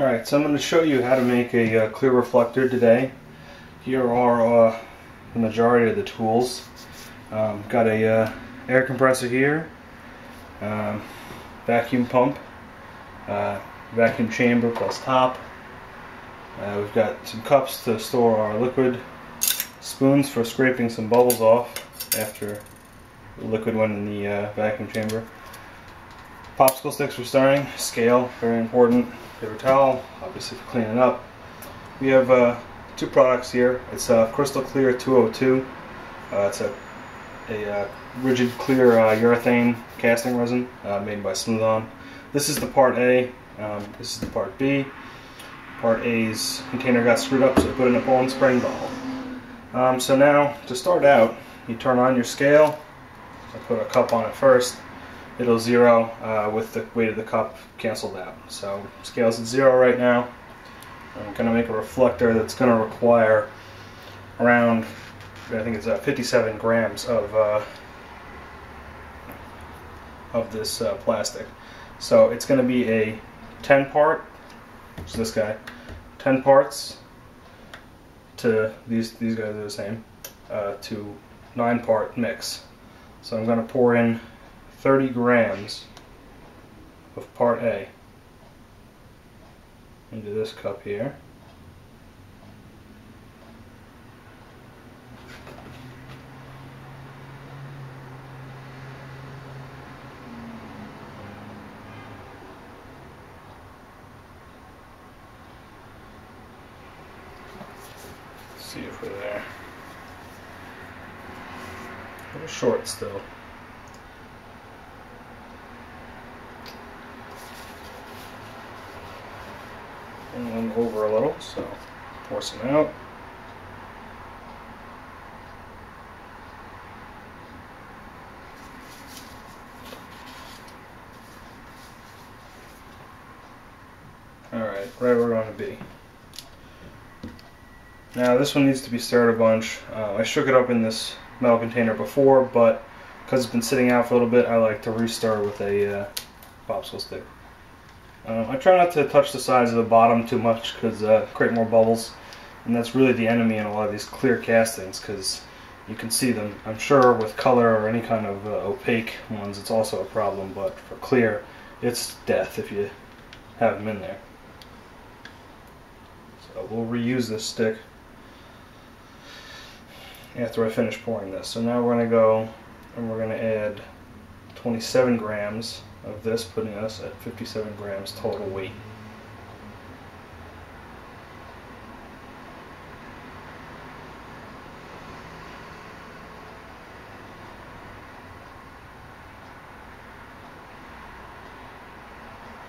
Alright, so I'm going to show you how to make a clear reflector today. Here are the majority of the tools. Got a air compressor here, vacuum pump, vacuum chamber plus top. We've got some cups to store our liquid, spoons for scraping some bubbles off after the liquid went in the vacuum chamber. Popsicle sticks for stirring, scale, very important, paper towel, obviously for cleaning up. We have two products here. It's Crystal Clear 202. It's a rigid clear urethane casting resin made by Smooth On. This is the part A, this is the part B. Part A's container got screwed up, so I put in a Poland spring bottle. So now, to start out, you turn on your scale. I put a cup on it first. It'll zero with the weight of the cup canceled out. So scale's at 0 right now. I'm going to make a reflector that's going to require around, I think it's 57 grams of this plastic. So it's going to be a 10 part, which is this guy, 10 parts to these guys are the same, to 9 part mix. So I'm going to pour in 30 grams of part A into this cup here. Let's see if we're there. A little short still. And then over a little, so pour some out. Alright, right where we want to be. Now this one needs to be stirred a bunch. I shook it up in this metal container before, but because it's been sitting out for a little bit, I like to re-stir with a popsicle stick. I try not to touch the sides of the bottom too much because create more bubbles, and that's really the enemy in a lot of these clear castings because you can see them. I'm sure with color or any kind of opaque ones it's also a problem, but for clear it's death if you have them in there. So we'll reuse this stick after I finish pouring this. So now we're going to go and we're going to add 27 grams of this, putting us at 57 grams total weight.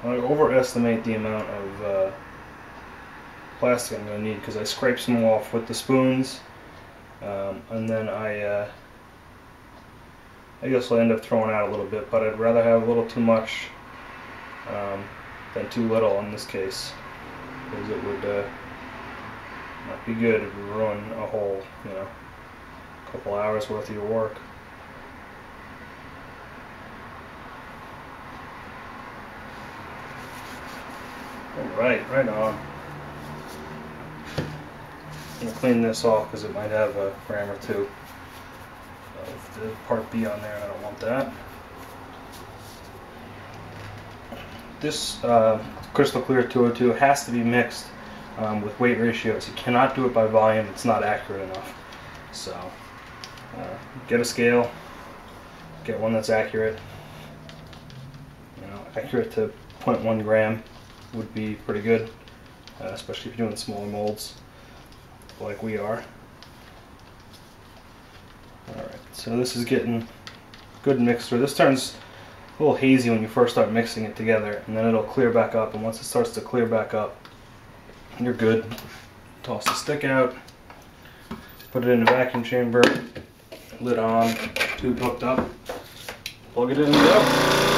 I overestimate the amount of plastic I'm going to need because I scraped some off with the spoons, and then I guess I'll end up throwing out a little bit, but I'd rather have a little too much than too little in this case, because it would not be good. It would ruin a whole, couple hours worth of your work. Alright, right on. I'm going to clean this off because it might have a gram or two of the part B on there, and I don't want that. This Crystal Clear 202 has to be mixed with weight ratios. You cannot do it by volume, it's not accurate enough. So get a scale, get one that's accurate. Accurate to 0.1 gram would be pretty good, especially if you're doing smaller molds like we are. Alright, so this is getting good mixture. This turns a little hazy when you first start mixing it together, and then it'll clear back up, and once it starts to clear back up, you're good. Toss the stick out, put it in the vacuum chamber, lid on, tube hooked up, plug it in and go.